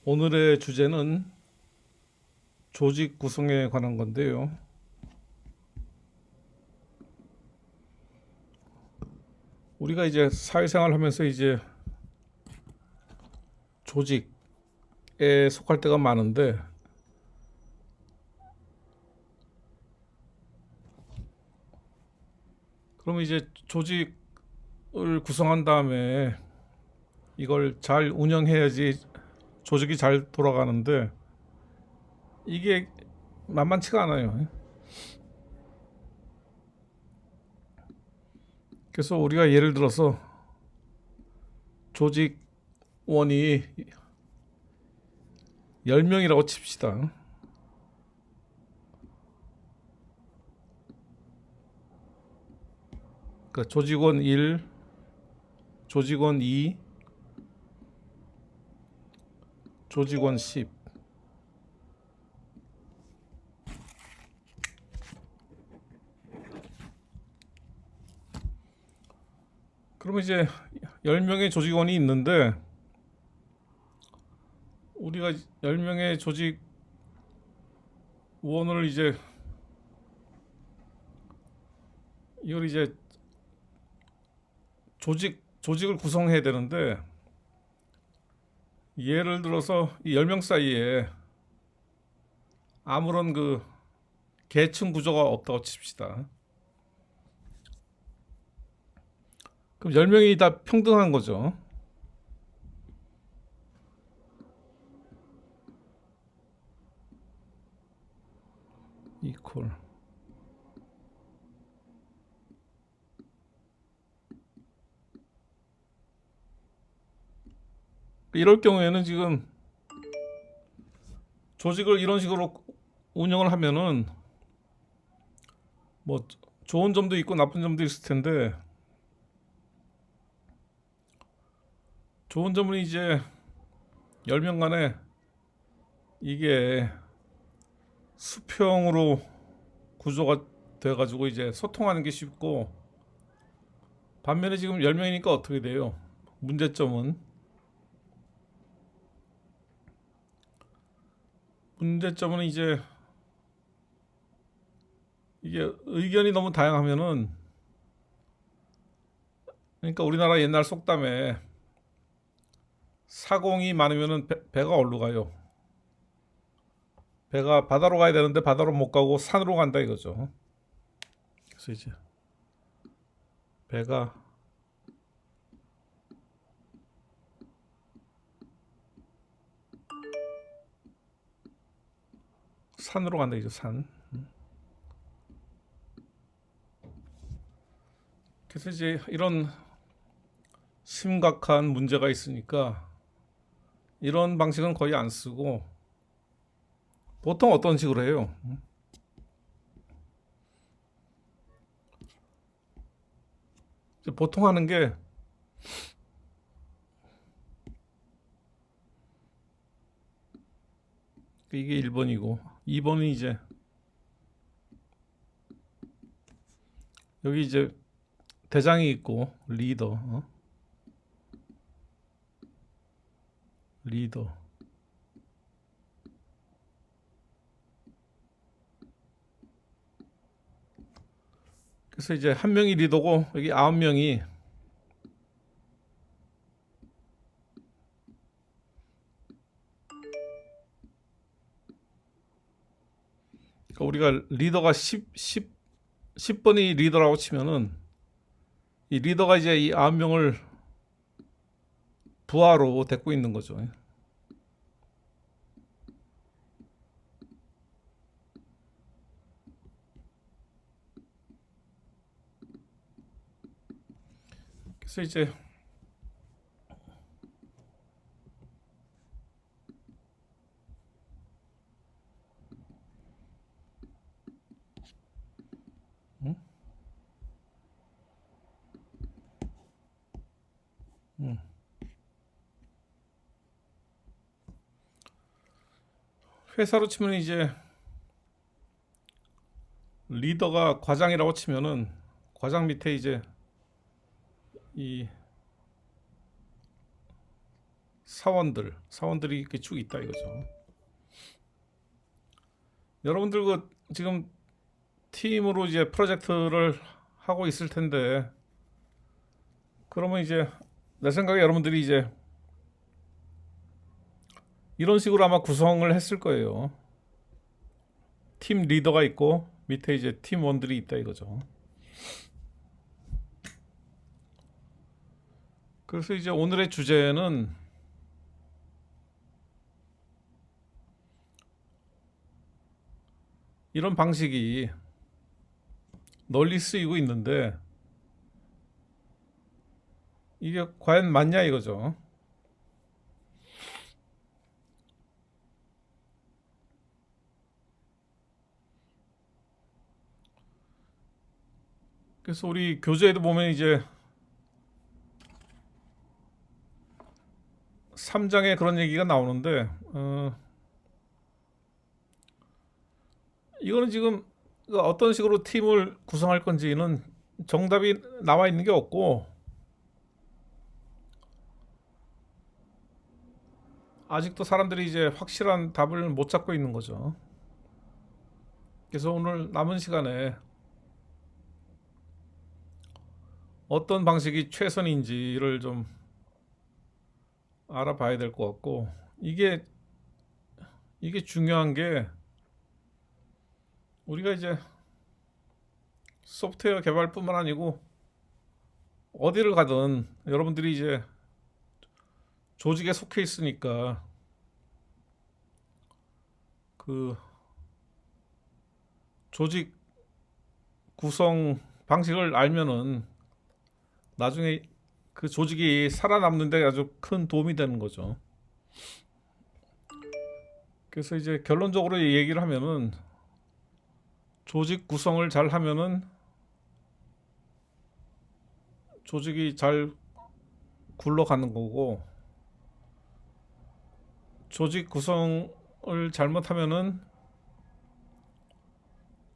오늘의 주제는 조직 구성에 관한 건데요. 우리가 이제 사회생활 하면서 이제 조직에 속할 때가 많은데, 그러면 이제 조직을 구성한 다음에 이걸 잘 운영해야지 조직이 잘 돌아가는데, 이게 만만치가 않아요. 그래서 우리가 예를 들어서 조직원이 10명이라고 칩시다. 그러니까 조직원 1, 조직원 2, 조직원 10. 그러면 이제 10명의 조직원이 있는데, 우리가 10명의 조직원을 이제 이걸 이제 조직을 구성해야 되는데, 예를 들어서 이 10명 사이에 아무런 그 계층 구조가 없다고 칩시다. 그럼 10명이 다 평등한 거죠. 이퀄. 이럴 경우에는 지금 조직을 이런 식으로 운영을 하면은 뭐 좋은 점도 있고 나쁜 점도 있을 텐데, 좋은 점은 이제 10명 간에 이게 수평으로 구조가 돼가지고 이제 소통하는 게 쉽고, 반면에 지금 10명이니까 어떻게 돼요? 문제점은 이제 이게 의견이 너무 다양하면은, 그러니까 우리나라 옛날 속담에 사공이 많으면은 배가 어디로 가요? 배가 바다로 가야 되는데 바다로 못 가고 산으로 간다 이거죠. 그래서 이제 배가 산으로 간다 이죠, 산. 그래서 이제 이런 심각한 문제가 있으니까 이런 방식은 거의 안 쓰고, 보통 어떤 식으로 해요? 보통 하는 게, 이게 1번이고 2번은 이제 여기 이제 대장이 있고 리더. 그래서 이제 한 명이 리더고 여기 9명이, 그러니까 우리가 리더가 10번이 리더라고 치면은, 이 리더가 이제 이 9명을 부하로 데리고 있는 거죠. 그래서 이제 음? 음. 회사로 치면 이제 리더가 과장이라고 치면은, 과장 밑에 이제 이 사원들이 이렇게 쭉 있다 이거죠. 여러분들 그 지금 팀으로 이제 프로젝트를 하고 있을 텐데, 그러면 이제 내 생각에 여러분들이 이제 이런 식으로 아마 구성을 했을 거예요. 팀 리더가 있고 밑에 이제 팀원들이 있다 이거죠. 그래서 이제 오늘의 주제는 이런 방식이 널리 쓰이고 있는데 이게 과연 맞냐 이거죠. 그래서 우리 교재에도 보면 이제 3장에 그런 얘기가 나오는데, 이거는 지금 어떤 식으로 팀을 구성할 건지는 정답이 나와 있는 게 없고, 아직도 사람들이 이제 확실한 답을 못 찾고 있는 거죠. 그래서 오늘 남은 시간에 어떤 방식이 최선인지를 좀 알아봐야 될 것 같고, 이게 중요한 게, 우리가 이제 소프트웨어 개발뿐만 아니고 어디를 가든 여러분들이 이제 조직에 속해 있으니까 그 조직 구성 방식을 알면은 나중에 그 조직이 살아남는 데 아주 큰 도움이 되는 거죠. 그래서 이제 결론적으로 얘기를 하면은 조직 구성을 잘 하면은 조직이 잘 굴러가는 거고, 조직 구성을 잘못하면은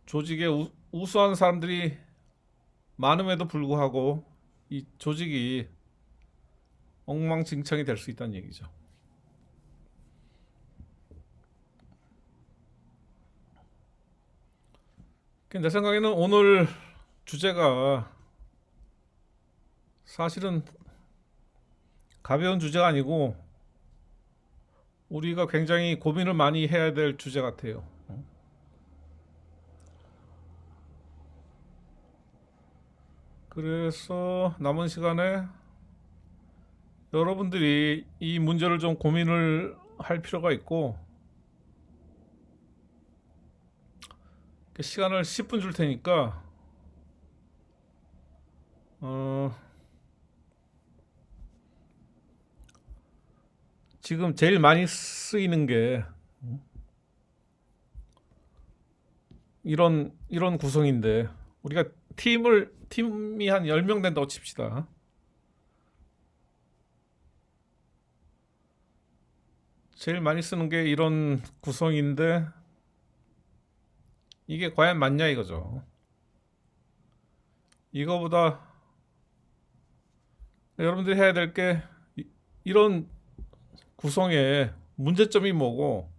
조직에 우수한 사람들이 많음에도 불구하고 이 조직이 엉망진창이 될 수 있다는 얘기죠. 내 생각에는 오늘 주제가 사실은 가벼운 주제가 아니고 우리가 굉장히 고민을 많이 해야 될 주제 같아요. 그래서 남은 시간에 여러분들이 이 문제를 좀 고민을 할 필요가 있고, 시간을 10분 줄 테니까 지금 제일 많이 쓰이는 게 이런 구성인데, 우리가 팀이 한 10명 된다고 칩시다. 제일 많이 쓰는 게 이런 구성인데 이게 과연 맞냐 이거죠. 이거보다 여러분들이 해야 될 게 이런 구성의 문제점이 뭐고,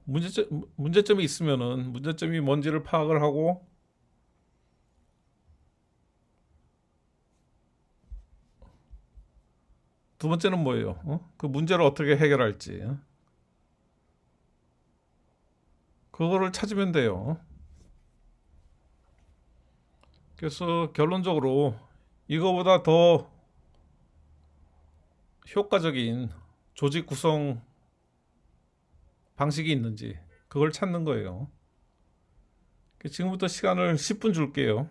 문제점이 있으면은 문제점이 뭔지를 파악을 하고, 두 번째는 뭐예요? 그 문제를 어떻게 해결할지, 그거를 찾으면 돼요. 그래서 결론적으로 이거보다 더 효과적인 조직 구성 방식이 있는지 그걸 찾는 거예요. 지금부터 시간을 10분 줄게요.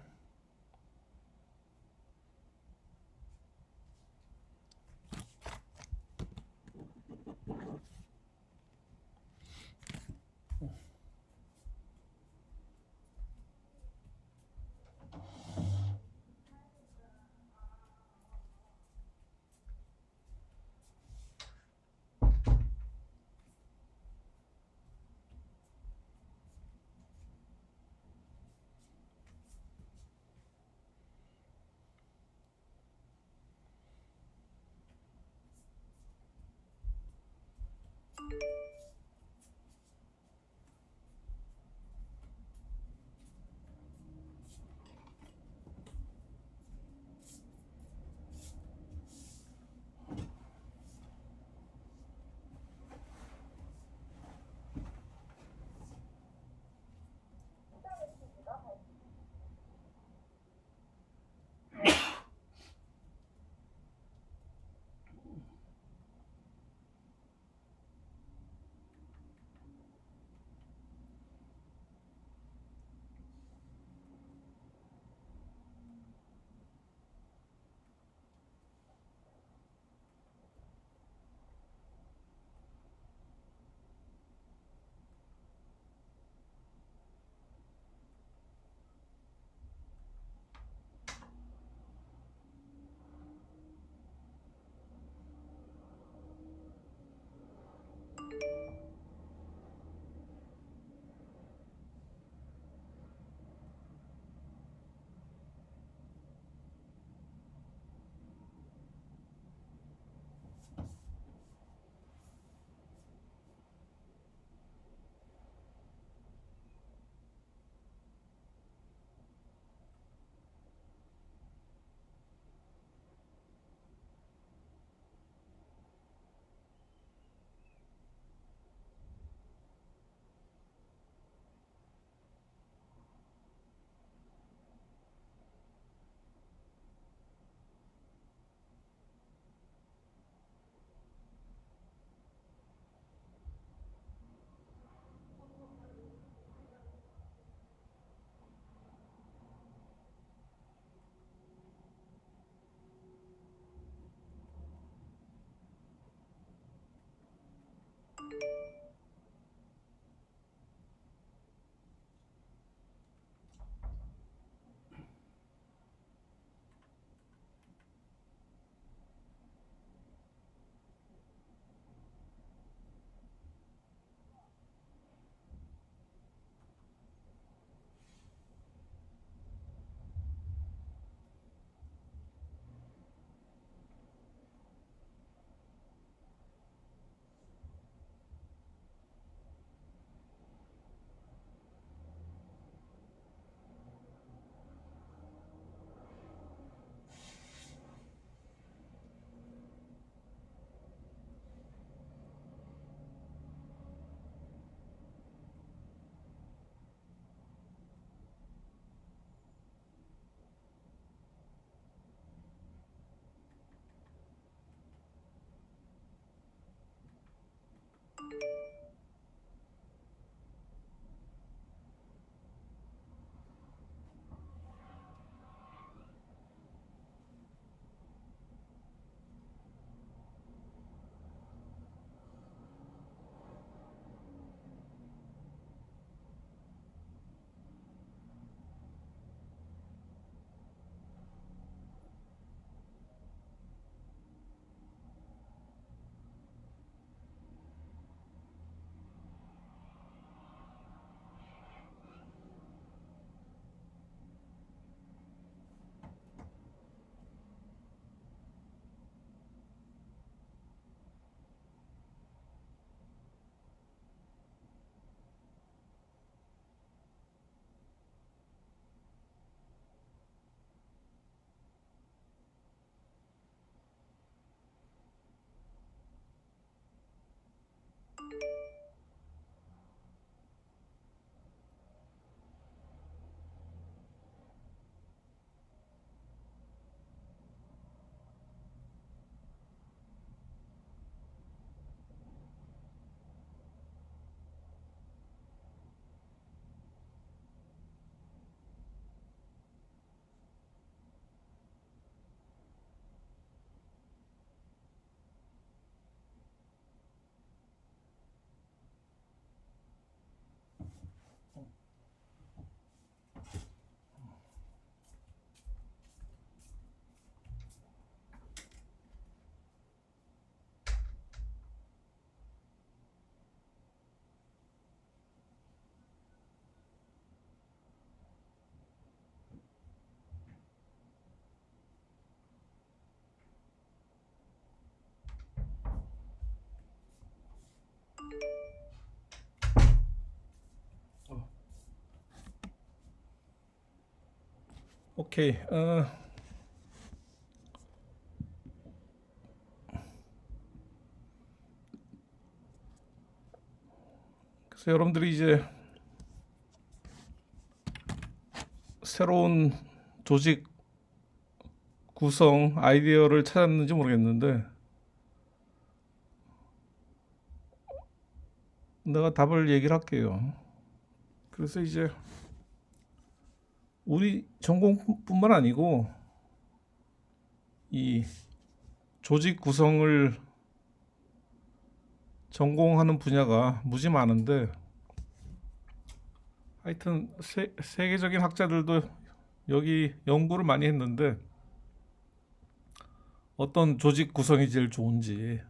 오케이. 그래서 여러분들이 이제 새로운 조직 구성 아이디어를 찾았는지 모르겠는데 내가 답을 얘기를 할게요. 그래서 이제 우리 전공뿐만 아니고 이 조직 구성을 전공하는 분야가 무지 많은데 하여튼 세계적인 학자들도 여기 연구를 많이 했는데 어떤 조직 구성이 제일 좋은지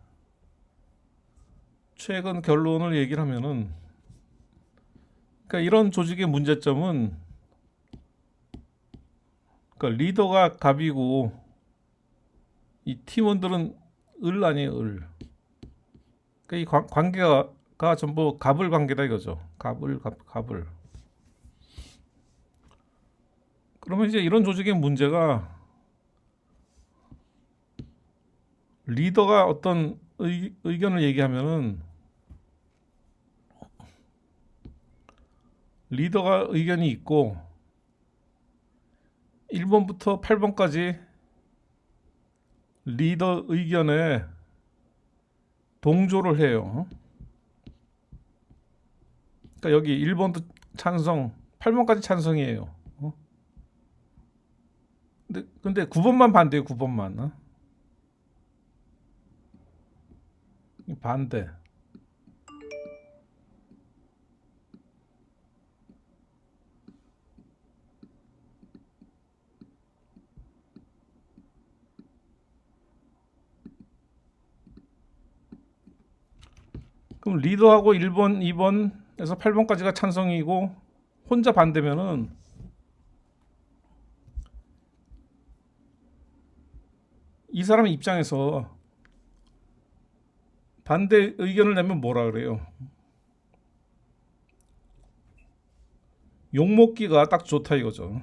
최근 결론을 얘기를 하면은 그러니까 이런 조직의 문제점은 그러니까 리더가 갑이고 이 팀원들은 을 아니에요 을. 그러니까 이 관계가 전부 갑을 관계다 이거죠. 갑을. 그러면 이제 이런 조직의 문제가 리더가 어떤 의견을 얘기하면은 리더가 의견이 있고 1번부터 8번까지 리더 의견에 동조를 해요. 그러니까 여기 1번도 찬성, 8번까지 찬성이에요. 근데 9번만 반대예요. 9번만. 반대. 그럼 리더하고 1번, 2번에서 8번까지가 찬성이고 혼자 반대면은 이 사람 입장에서 반대 의견을 내면 뭐라 그래요? 욕먹기가 딱 좋다 이거죠.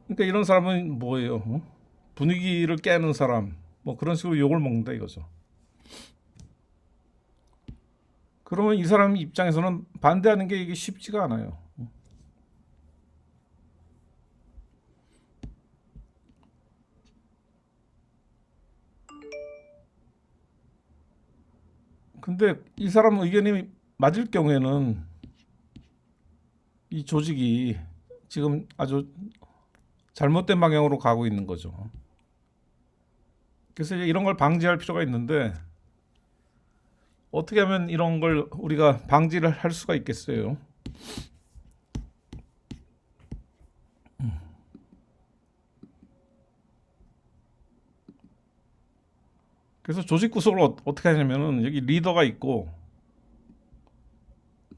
그러니까 이런 사람은 뭐예요? 분위기를 깨는 사람, 뭐 그런 식으로 욕을 먹는다 이거죠. 그러면 이 사람 입장에서는 반대하는 게 이게 쉽지가 않아요. 근데 이 사람 의견이 맞을 경우에는 이 조직이 지금 아주 잘못된 방향으로 가고 있는 거죠. 그래서 이런 걸 방지할 필요가 있는데 어떻게 하면 이런 걸 우리가 방지를 할 수가 있겠어요? 그래서 조직 구성을 어떻게 하냐면은 여기 리더가 있고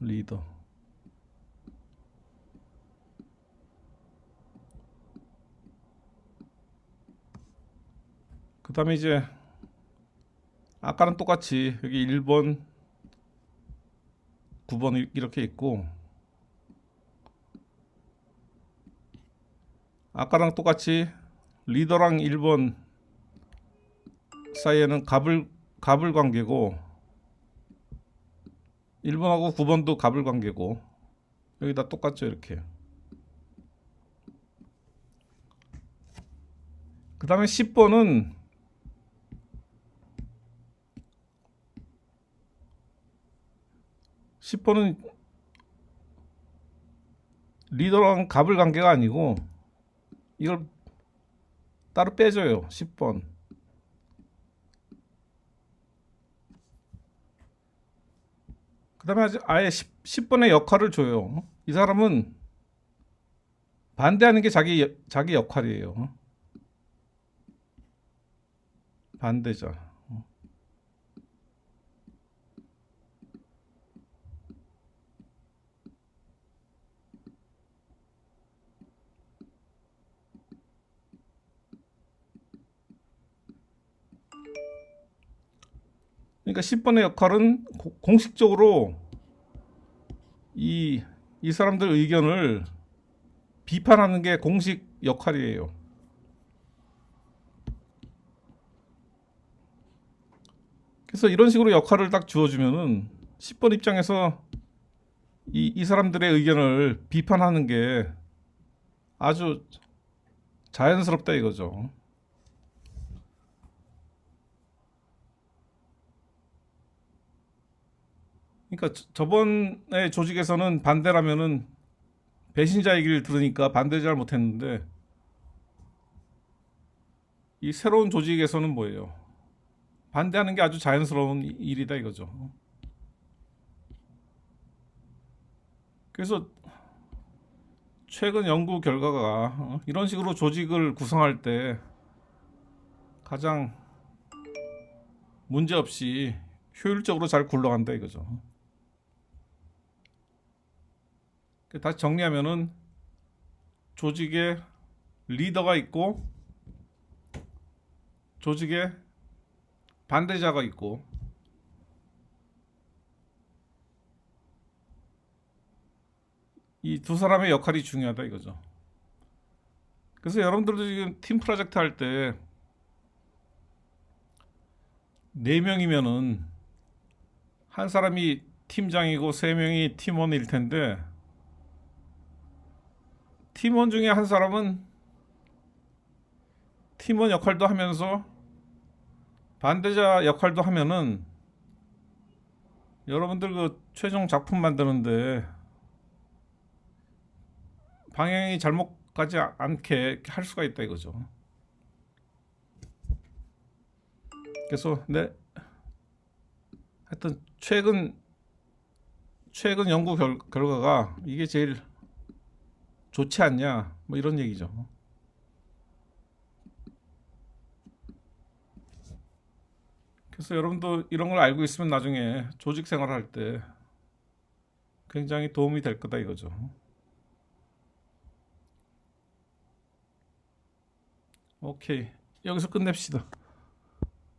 리더. 그다음에 이제 아까랑 똑같이 여기 1번, 9번 이렇게 있고 아까랑 똑같이 리더랑 1번 사이에는 갑을 관계고 1번하고 9번도 갑을 관계고 여기다 똑같죠 이렇게. 그 다음에 10번은 리더랑 갑을 관계가 아니고 이걸 따로 빼줘요. 10번. 그 다음에 아예 10번의 역할을 줘요. 이 사람은 반대하는 게 자기 역할이에요. 반대자. 그러니까 10번의 역할은 공식적으로 이 이 사람들 의견을 비판하는 게 공식 역할이에요. 그래서 이런 식으로 역할을 딱 주어주면은 10번 입장에서 이 사람들의 의견을 비판하는 게 아주 자연스럽다 이거죠. 그러니까 저번에 조직에서는 반대라면은 배신자 얘기를 들으니까 반대 잘 못했는데 이 새로운 조직에서는 뭐예요? 반대하는 게 아주 자연스러운 일이다 이거죠. 그래서 최근 연구 결과가 이런 식으로 조직을 구성할 때 가장 문제없이 효율적으로 잘 굴러간다 이거죠. 다시 정리하면은 조직에 리더가 있고 조직에 반대자가 있고 이 두 사람의 역할이 중요하다 이거죠. 그래서 여러분들도 지금 팀 프로젝트 할 때 네 명이면은 한 사람이 팀장이고 세 명이 팀원일 텐데 팀원 중에 한 사람은 팀원 역할도 하면서 반대자 역할도 하면은 여러분들 그 최종 작품 만드는데 방향이 잘못 가지 않게 할 수가 있다 이거죠. 그래서 하여튼 최근 연구 결과가 이게 제일 좋지 않냐 뭐 이런 얘기죠. 그래서 여러분도 이런 걸 알고 있으면 나중에 조직 생활할 때 굉장히 도움이 될 거다 이거죠. 오케이. 여기서 끝냅시다.